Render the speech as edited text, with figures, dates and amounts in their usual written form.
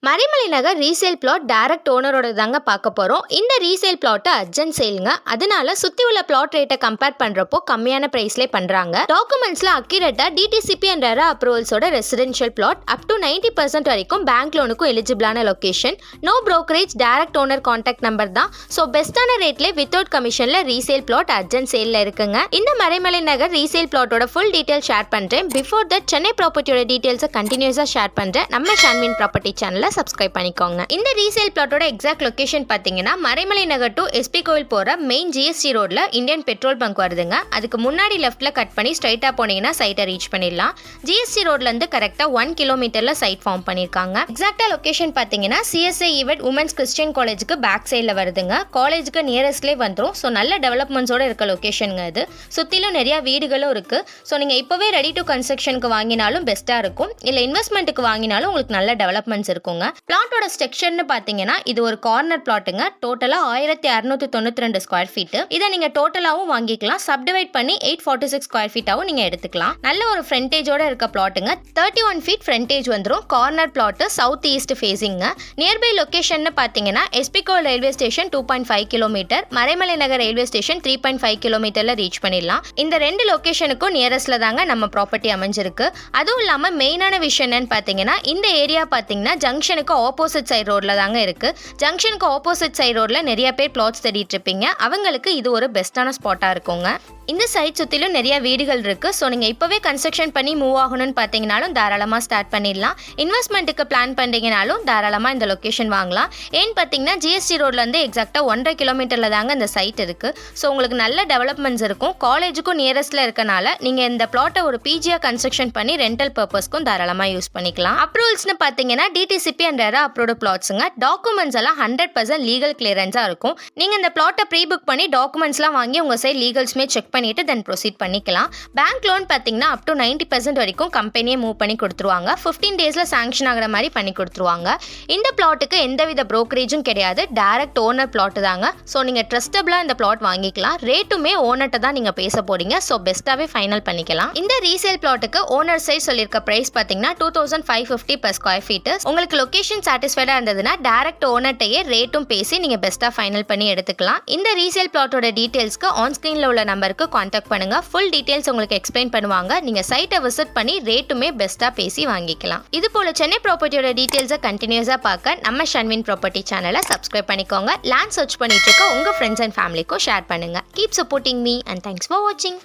Maraimalai Nagar resale plot direct ஓனரோட தாங்க பார்க்க போகிறோம். இந்த ரீசேல் பிளாட்டை அர்ஜென்ட் சேலுங்க. அதனால சுற்றி உள்ள பிளாட் ரேட்டை கம்பேர் பண்ணுறப்போ கம்மியான ப்ரைஸ்லேயே பண்ணுறாங்க. டாக்குமெண்ட்ஸில் அக்யூரேட்டாக டிடிசிபி அண்ட் ரெரா அப்ரூவல்ஸோட ரெசிடென்ஷியல் பிளாட் அப் டு 90% வரைக்கும் பேங்க் லோனுக்கும் எலிஜிபிளான location. No brokerage, direct owner contact number தான். ஸோ பெஸ்ட்டான ரேட்லேயே வித்தவுட் கமிஷனில் ரீசேல் பிளாட் அர்ஜென்ட் சேலில் இருக்குங்க. இந்த மறைமலை நகர் ரீசேல் பிளாட்டோட ஃபுல் டீட்டெயில் ஷேர் பண்ணுறேன். பிஃபோர் தட் சென்னை ப்ராப்பர்ட்டியோட டீட்டெயில்ஸை கண்டினியூஸாக ஷேர் பண்ணுறேன். நம்ம ஷான்வின் ப்ராப்பர்ட்டி சேனலை சப்ஸ்கிரைப் பண்ணிக்கோங்க. இந்த ரீசேல் பிளாட்டோட எக்ஸாக்ட் லொகேஷன் பார்த்தீங்கன்னா மறைமலை நகர் டு எஸ்பி கோவில் போற மெயின் ஜிஎஸ்டி ரோட்ல இந்தியன் பெட்ரோல் பங்க் வருதுங்க. அதுக்கு முன்னாடி லெஃப்ட்ல கட் பண்ணி ஸ்ட்ரைட்டா போனீங்கன்னா சைட்டை ரீச் பண்ணிடலாம். ஜிஎஸ்டி ரோட்ல இருந்து கரெக்டா 1 கிலோமீட்டர்ல சைட் ஃபார்ம் பண்ணிருக்காங்க. எக்ஸாக்டா லொகேஷன் பார்த்தீங்கன்னா சிஎஸ்ஐ ஈவென்ட் உமன்ஸ் கிறிஸ்டியன் காலேஜுக்கு பேக் சைட்ல வருதுங்க. காலேஜுக்கு நியரஸ்ட்லேயே வந்துடும். ஸோ நல்ல டெவலப்மெண்ட்ஸோட இருக்க லொகேஷனுங்க இது. சுற்றிலும் நிறைய வீடுகளும் இருக்கு. ஸோ நீங்க இப்பவே ரெடி டு கன்ஸ்ட்ரக்ஷனுக்கு வாங்கினாலும் பெஸ்டா இருக்கும். இல்லை இன்வெஸ்ட்மெண்ட்டுக்கு வாங்கினாலும் உங்களுக்கு நல்ல டெவலப்மெண்ட்ஸ் இருக்குங்க. பிளாட்டோட ஸ்ட்ரக்சர்னு பார்த்தீங்கன்னா இது ஒரு கார்னர் பிளாட்டுங்க. டோட்டலாக 1692 ஸ்கொயர் ஃபீட். இதை நீங்கள் டோட்டலாகவும் வாங்கிக்கலாம். சப்டிவைட் பண்ணி 846 ஸ்கொயர் ஃபீட்டாகவும் நீங்கள் எடுத்துக்கலாம். நல்ல ஒரு ஃப்ரண்டேஜோட இருக்க பிளாட்டுங்க. 31 ஃபீட் ஃப்ரண்டேஜ் வந்துடும். Corner plot south east ஃபேஸிங்க. Nearby location பார்த்தீங்கன்னா எஸ்பிகோ ரயில்வே ஸ்டேஷன் 2.5 கிலோமீட்டர், மறைமலை நகர் ரயில்வே ஸ்டேஷன் 3.5 கிலோமீட்டர்ல ரீச் பண்ணிடலாம். இந்த ரெண்டு லொகேஷனுக்கும் நியரஸ்ட்ல தாங்க நம்ம ப்ராப்பர்ட்டி அமைஞ்சிருக்கு. அதுவும் இல்லாமல் மெயினான விஷயம் என்னன்னு பார்த்தீங்கன்னா இந்த ஏரியா பார்த்தீங்கன்னா ஜங்ஷனுக்கு ஆப்போசிட் சைட் ரோட்ல தாங்க இருக்கு. ஜங்ஷனுக்கு ஆப்போசிட் சைட் ரோட்ல நிறைய பேர் பிளாட்ஸ் தேடிட்டு இருப்பீங்க. அவங்களுக்கு இது ஒரு பெஸ்டான ஸ்பாட்டா இருக்குங்க. இந்த சைட் சுற்றிலும் நிறைய வீடுகள் இருக்கு. ஸோ நீங்கள் இப்போவே கன்ஸ்ட்ரக்ஷன் பண்ணி மூவ் ஆகணும்னு பார்த்தீங்கனாலும் தாராளமாக ஸ்டார்ட் பண்ணிடலாம். இன்வெஸ்ட்மெண்ட்டுக்கு பிளான் பண்ணுறீங்கனாலும் தாராளமாக இந்த லொக்கேஷன் வாங்கலாம். ஏன்னு பார்த்தீங்கன்னா ஜிஎஸ்டி ரோட்லேருந்து எக்ஸாக்டாக 1.5 கிலோமீட்டரில் தாங்க இந்த சைட் இருக்கு. ஸோ உங்களுக்கு நல்ல டெவலப்மெண்ட்ஸ் இருக்கும். காலேஜுக்கும் நியரஸ்ட்ல இருக்கனால நீங்கள் இந்த பிளாட்டை ஒரு பிஜியாக கன்ஸ்ட்ரக்ஷன் பண்ணி ரெண்டல் பர்பஸ்க்கும் தாராளமாக யூஸ் பண்ணிக்கலாம். அப்ரூவல்ஸ்னு பார்த்தீங்கன்னா டிடிசிபி அண்ட் ரெரா அப்ரூவ்டு பிளாட்ஸுங்க. டாக்குமெண்ட்ஸ் எல்லாம் 100% லீகல் கிளியரன்ஸாக இருக்கும். நீங்கள் இந்த பிளாட்டை ப்ரீ புக் பண்ணி டாக்குமெண்ட்ஸ்லாம் வாங்கி உங்கள் சைட் லீகல்ஸ்மே செக் பண்ணிட்டு தென் ப்ரொசீட் பண்ணிக்கலாம். பேங்க் லோன் பார்த்தீங்கன்னா அப் டு 90% வரைக்கும் கம்பெனியே மூவ் பண்ணி கொடுத்துருவாங்க. 15 டேஸில் சாங்ஷன் ஆகிற மாதிரி பண்ணி கொடுத்துருவாங்க. இந்த பிளாட்டுக்கு எந்தவித ப்ரோக்கரேஜும் கிடையாது. டைரக்ட் ஓனர் பிளாட்டு தாங்க. ஸோ நீங்கள் ட்ரஸ்டபிளாக இந்த பிளாட் வாங்கிக்கலாம். ரேட்டுமே ஓனர்கிட்ட தான் நீங்கள் பேச போறீங்க. ஸோ பெஸ்ட்டாகவே ஃபைனல் பண்ணிக்கலாம். இந்த ரீசேல் பிளாட்டுக்கு ஓனர் சைட் சொல்லியிருக்க ப்ரைஸ் பார்த்தீங்கன்னா 2550 per ஸ்கொயர் ஃபீட். உங்களுக்கு லொகேஷன் சாட்டிஸ்ஃபைடாக இருந்ததுன்னா டைரக்ட் ஓனர்ட்டையே ரேட்டும் பேசி நீங்கள் பெஸ்ட்டாக ஃபைனல் பண்ணி எடுத்துக்கலாம். இந்த ரீசேல் பிளாட்டோட டீட்டெயில்ஸ்க்கு ஆன் ஸ்க்ரீனில் உள்ள நம்பருக்கு கான்டாக்ட் பண்ணுங்க. ஃபுல் டீடைல்ஸ் உங்களுக்கு எக்ஸ்பிளைன் பண்ணுவாங்க. நீங்க சைட்டை விசிட் பண்ணி ரேட்டுமே பெஸ்ட்டா பேசி வாங்கிக்கலாம். இது போல சென்னை ப்ராப்பர்ட்டியோட டீடைல்ஸை கண்டினியூஸா பார்க்க நம்ம ஷான்வின் ப்ராப்பர்ட்டி சேனலை சப்ஸ்கிரைப் பண்ணிக்கோங்க. லேண்ட் சர்ச் பண்ணிட்டு இருக்க உங்க ஃப்ரெண்ட்ஸ் அண்ட் ஃபேமிலிக்கும் ஷேர் பண்ணுங்க. Keep supporting me and thanks for வாட்சிங்.